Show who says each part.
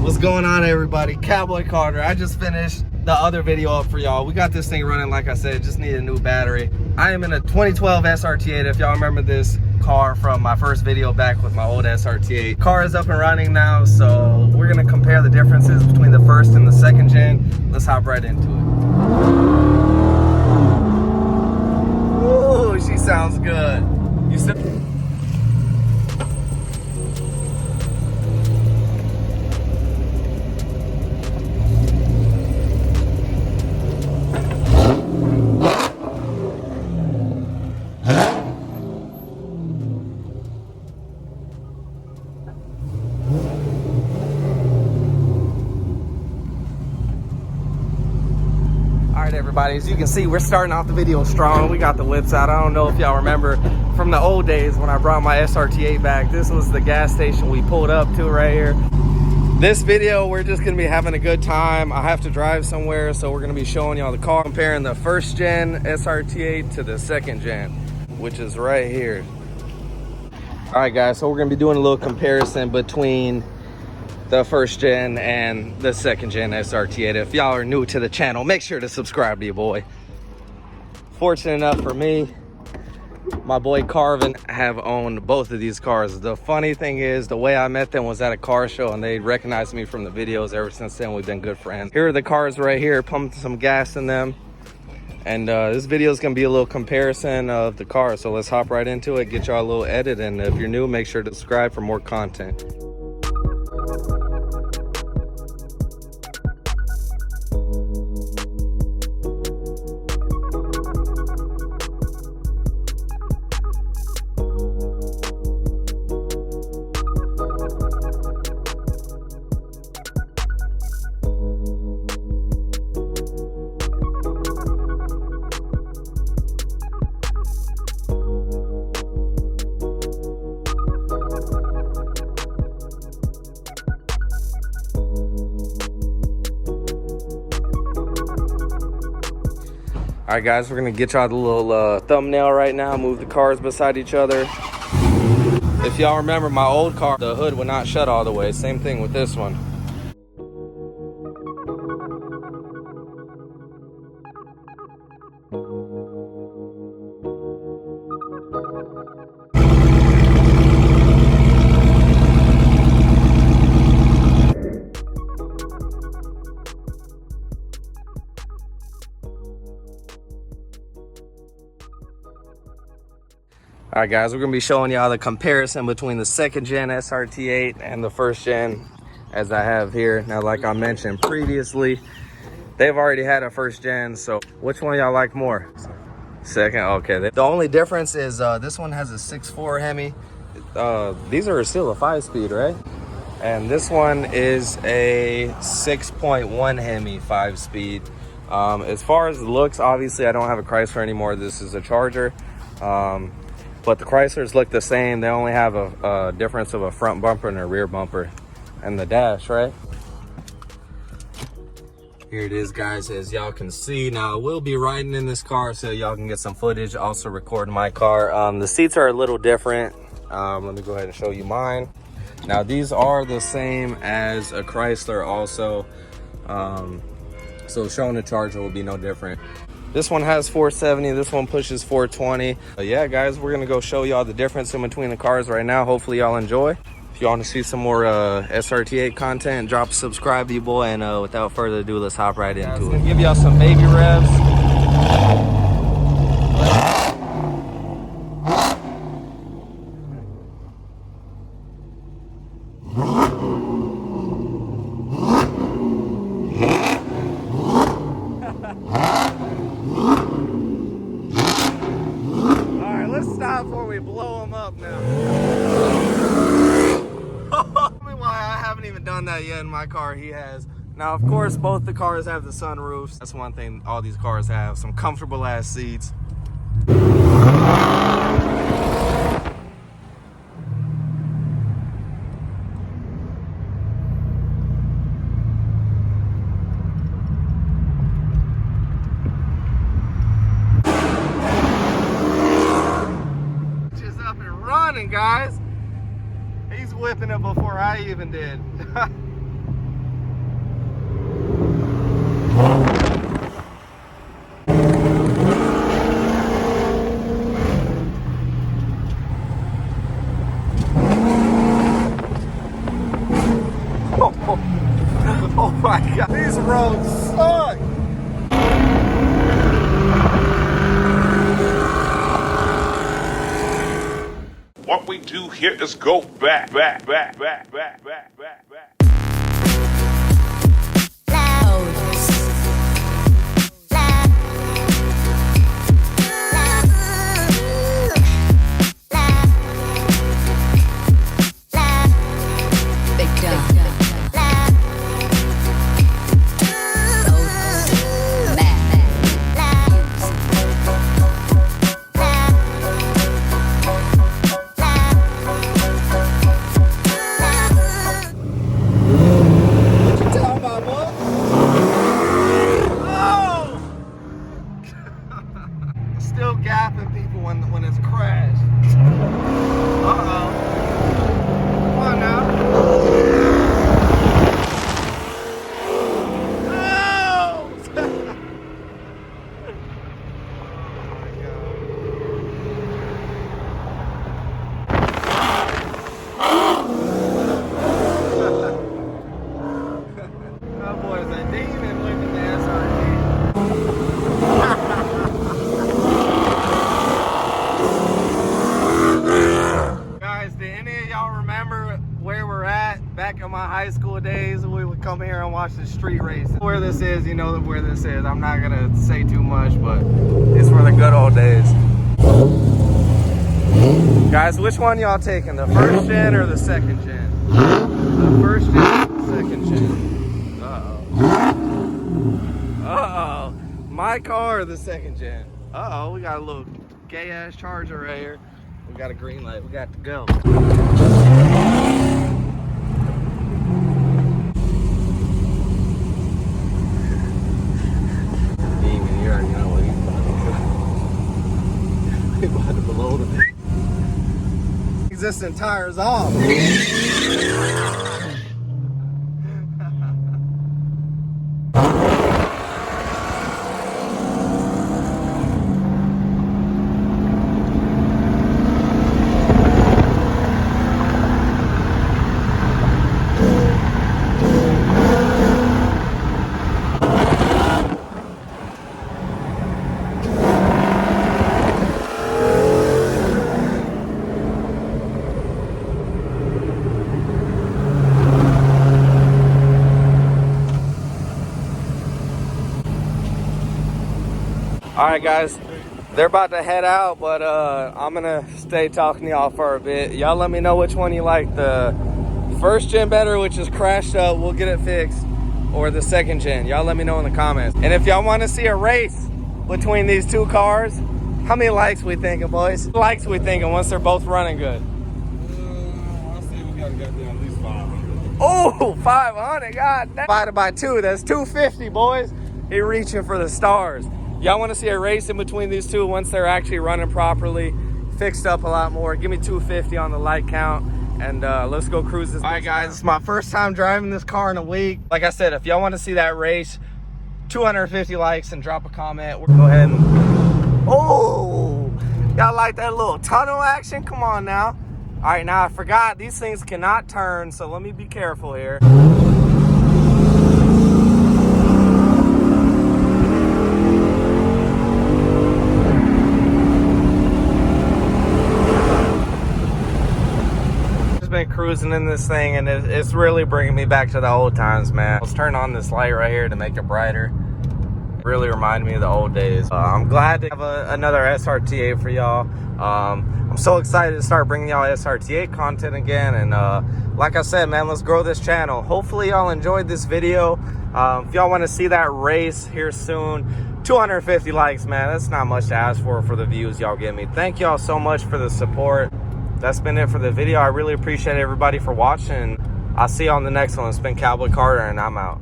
Speaker 1: What's going on, everybody? Cowboy Carter. I just finished the other video up for y'all. We got this thing running, like I said, just need a new battery. I am in a 2012 SRT8. If y'all remember this car from my first video back with my old SRT8. Car is up and running now, so we're gonna compare the differences between the first and the second gen. Let's hop right into it. Ooh, she sounds good. You said. Everybody, as you can see, we're starting off the video strong. We got the whips out. I don't know if y'all remember from the old days when I brought my SRT8 back. This was the gas station we pulled up to right here. This video, we're just gonna be having a good time. I have to drive somewhere, so we're gonna be showing y'all the car, comparing the first gen SRT8 to the second gen, which is right here. All right, guys, so we're gonna be doing a little comparison between the first gen and the second gen SRT8. If y'all are new to the channel, make sure to subscribe to your boy. Fortunate enough for me, my boy Carvin have owned both of these cars. The funny thing is, the way I met them was at a car show and they recognized me from the videos. Ever since then, we've been good friends. Here are the cars right here, pumping some gas in them. And this video is gonna be a little comparison of the cars. So let's hop right into it, get y'all a little edit. And if you're new, make sure to subscribe for more content. All right, guys, we're gonna get y'all the little thumbnail right now, move the cars beside each other. If y'all remember my old car, the hood would not shut all the way. Same thing with this one. All right, guys, we're gonna be showing y'all the comparison between the second gen SRT8 and the first gen, as I have here. Now, like I mentioned previously, they've already had a first gen, so which one y'all like more? Second, okay. The only difference is this one has a 6.4 Hemi. These are still a 5-speed, right? And this one is a 6.1 Hemi 5-speed. As far as the looks, obviously I don't have a Chrysler anymore. This is a Charger. But the Chryslers look the same. They only have a difference of a front bumper and a rear bumper and the dash, right? Here it is, guys, as y'all can see. Now, we'll be riding in this car so y'all can get some footage, also record my car. The seats are a little different. Let me go ahead and show you mine. Now, these are the same as a Chrysler also. So showing the Charger will be no different. This one has 470, this one pushes 420. But yeah, guys, we're gonna go show y'all the difference in between the cars right now. Hopefully y'all enjoy. If you want to see some more SRT8 content, drop a subscribe to your boy. And without further ado, let's hop right into it. I'm gonna give y'all some baby revs. Before we blow them up now. Tell me why I haven't even done that yet in my car. He has. Now, of course, both the cars have the sunroofs. That's one thing all these cars have. Some comfortable ass seats. Guys, he's whipping it before I even did. Oh my God, these roads suck.
Speaker 2: What we do here is go back.
Speaker 1: Still gapping people when it's crashed. Uh-oh. Come on now. Cowboy is a demon living the SRT. Guys, do any of y'all remember where we're at? Back in my high school days, we would come here and watch the street race. Where this is, you know where this is. I'm not gonna say too much, but it's for the good old days. Guys, which one y'all taking? The first gen or the second gen? The first gen or the second gen? Uh-oh. My car or the second gen? Uh-oh, we got a little gay ass Charger right here. We got a green light, we got to go. Demon, you already know what he's about to do. He's about to blow the existing tires off. All right, guys, they're about to head out, but I'm gonna stay talking to y'all for a bit. Y'all let me know which one you like, the first gen better, which is crashed up, we'll get it fixed, or the second gen. Y'all let me know in the comments. And if y'all want to see a race between these two cars, how many likes we thinking, boys? Likes we thinking once they're both running good?
Speaker 3: I say we gotta get there at least 500.
Speaker 1: Oh, 500, god damn. Divided by 2, that's 250, boys. He reaching for the stars. Y'all want to see a race in between these two once they're actually running properly, fixed up a lot more? Give me 250 on the like count, and let's go cruise this. All right, guys, it's my first time driving this car in a week. Like I said, if y'all want to see that race, 250 likes and drop a comment. We'll go ahead and... Oh, y'all like that little tunnel action? Come on now. All right, now I forgot these things cannot turn, so let me be careful here. Been cruising in this thing, and it's really bringing me back to the old times, man. Let's turn on this light right here to make it brighter. Really remind me of the old days. I'm glad to have another SRT8 for y'all. I'm so excited to start bringing y'all SRT8 content again, and like I said, man, let's grow this channel. Hopefully y'all enjoyed this video. If y'all want to see that race here soon, 250 likes, man, that's not much to ask for the views y'all give me. Thank y'all so much for the support. That's been it for the video. I really appreciate everybody for watching. I'll see you on the next one. It's been Cowboy Carter, and I'm out.